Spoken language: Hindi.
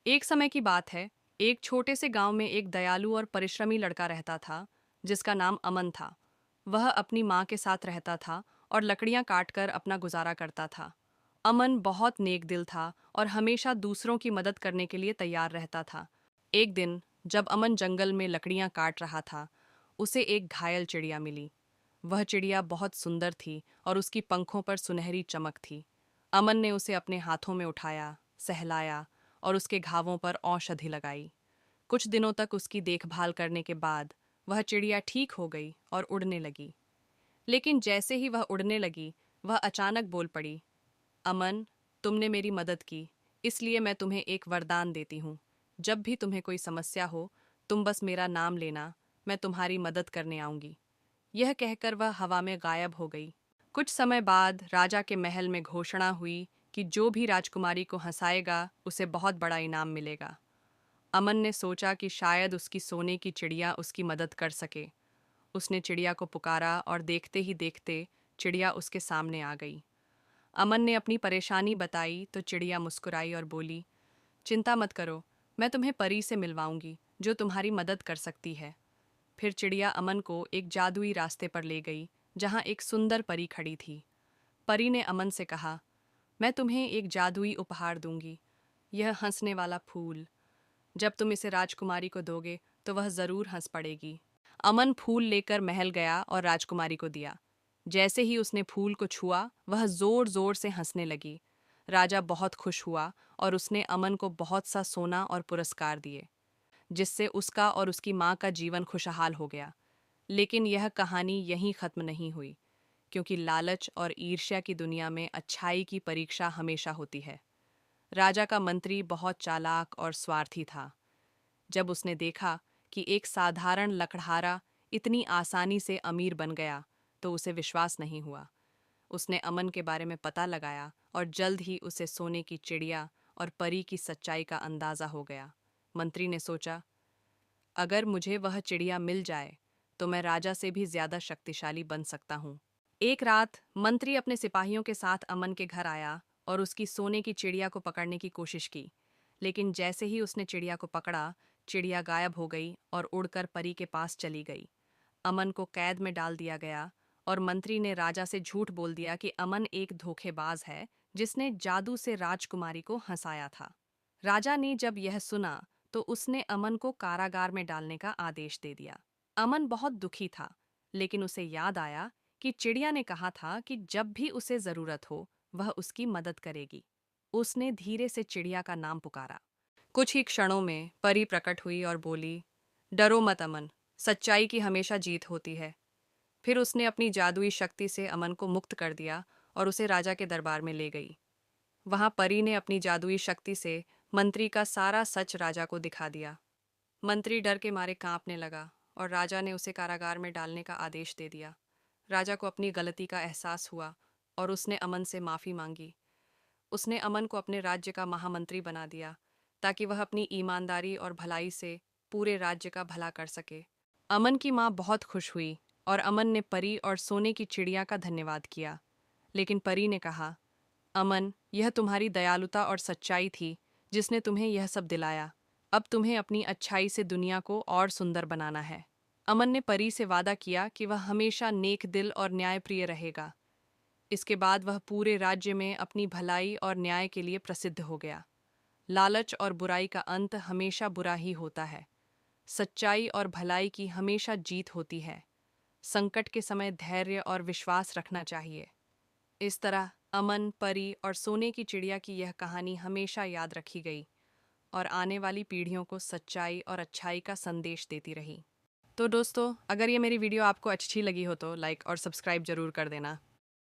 एक समय की बात है। एक छोटे से गांव में एक दयालु और परिश्रमी लड़का रहता था, जिसका नाम अमन था। वह अपनी माँ के साथ रहता था और लकड़ियाँ काटकर अपना गुजारा करता था। अमन बहुत नेक दिल था और हमेशा दूसरों की मदद करने के लिए तैयार रहता था। एक दिन जब अमन जंगल में लकड़ियाँ काट रहा था, उसे एक घायल चिड़िया मिली। वह चिड़िया बहुत सुंदर थी और उसकी पंखों पर सुनहरी चमक थी। अमन ने उसे अपने हाथों में उठाया, सहलाया और उसके घावों पर औषधि लगाई। कुछ दिनों तक उसकी देखभाल करने के बाद वह चिड़िया ठीक हो गई और उड़ने लगी। लेकिन जैसे ही वह उड़ने लगी, वह अचानक बोल पड़ी, अमन, तुमने मेरी मदद की, इसलिए मैं तुम्हें एक वरदान देती हूँ। जब भी तुम्हें कोई समस्या हो, तुम बस मेरा नाम लेना, मैं तुम्हारी मदद करने आऊंगी। यह कहकर वह हवा में गायब हो गई। कुछ समय बाद राजा के महल में घोषणा हुई कि जो भी राजकुमारी को हंसाएगा, उसे बहुत बड़ा इनाम मिलेगा। अमन ने सोचा कि शायद उसकी सोने की चिड़िया उसकी मदद कर सके। उसने चिड़िया को पुकारा और देखते ही देखते चिड़िया उसके सामने आ गई। अमन ने अपनी परेशानी बताई तो चिड़िया मुस्कुराई और बोली, चिंता मत करो, मैं तुम्हें परी से मिलवाऊंगी जो तुम्हारी मदद कर सकती है। फिर चिड़िया अमन को एक जादुई रास्ते पर ले गई, जहाँ एक सुंदर परी खड़ी थी। परी ने अमन से कहा, मैं तुम्हें एक जादुई उपहार दूंगी, यह हंसने वाला फूल। जब तुम इसे राजकुमारी को दोगे तो वह जरूर हंस पड़ेगी। अमन फूल लेकर महल गया और राजकुमारी को दिया। जैसे ही उसने फूल को छुआ, वह जोर जोर से हंसने लगी। राजा बहुत खुश हुआ और उसने अमन को बहुत सा सोना और पुरस्कार दिए, जिससे उसका और उसकी माँ का जीवन खुशहाल हो गया। लेकिन यह कहानी यहीं खत्म नहीं हुई, क्योंकि लालच और ईर्ष्या की दुनिया में अच्छाई की परीक्षा हमेशा होती है। राजा का मंत्री बहुत चालाक और स्वार्थी था। जब उसने देखा कि एक साधारण लकड़हारा इतनी आसानी से अमीर बन गया, तो उसे विश्वास नहीं हुआ। उसने अमन के बारे में पता लगाया और जल्द ही उसे सोने की चिड़िया और परी की सच्चाई का अंदाजा हो गया। मंत्री ने सोचा, अगर मुझे वह चिड़िया मिल जाए तो मैं राजा से भी ज्यादा शक्तिशाली बन सकता हूँ। एक रात मंत्री अपने सिपाहियों के साथ अमन के घर आया और उसकी सोने की चिड़िया को पकड़ने की कोशिश की। लेकिन जैसे ही उसने चिड़िया को पकड़ा, चिड़िया गायब हो गई और उड़कर परी के पास चली गई। अमन को कैद में डाल दिया गया और मंत्री ने राजा से झूठ बोल दिया कि अमन एक धोखेबाज है, जिसने जादू से राजकुमारी को हंसाया था। राजा ने जब यह सुना तो उसने अमन को कारागार में डालने का आदेश दे दिया। अमन बहुत दुखी था, लेकिन उसे याद आया कि चिड़िया ने कहा था कि जब भी उसे जरूरत हो, वह उसकी मदद करेगी। उसने धीरे से चिड़िया का नाम पुकारा। कुछ ही क्षणों में परी प्रकट हुई और बोली, डरो मत अमन, सच्चाई की हमेशा जीत होती है। फिर उसने अपनी जादुई शक्ति से अमन को मुक्त कर दिया और उसे राजा के दरबार में ले गई। वहां परी ने अपनी जादुई शक्ति से मंत्री का सारा सच राजा को दिखा दिया। मंत्री डर के मारे कांपने लगा और राजा ने उसे कारागार में डालने का आदेश दे दिया। राजा को अपनी गलती का एहसास हुआ और उसने अमन से माफी मांगी। उसने अमन को अपने राज्य का महामंत्री बना दिया, ताकि वह अपनी ईमानदारी और भलाई से पूरे राज्य का भला कर सके। अमन की माँ बहुत खुश हुई और अमन ने परी और सोने की चिड़िया का धन्यवाद किया। लेकिन परी ने कहा, अमन, यह तुम्हारी दयालुता और सच्चाई थी जिसने तुम्हें यह सब दिलाया। अब तुम्हें अपनी अच्छाई से दुनिया को और सुंदर बनाना है। अमन ने परी से वादा किया कि वह हमेशा नेक दिल और न्यायप्रिय रहेगा। इसके बाद वह पूरे राज्य में अपनी भलाई और न्याय के लिए प्रसिद्ध हो गया। लालच और बुराई का अंत हमेशा बुरा ही होता है। सच्चाई और भलाई की हमेशा जीत होती है। संकट के समय धैर्य और विश्वास रखना चाहिए। इस तरह अमन, परी और सोने की चिड़िया की यह कहानी हमेशा याद रखी गई और आने वाली पीढ़ियों को सच्चाई और अच्छाई का संदेश देती रही। तो दोस्तों, अगर ये मेरी वीडियो आपको अच्छी लगी हो तो लाइक और सब्सक्राइब जरूर कर देना।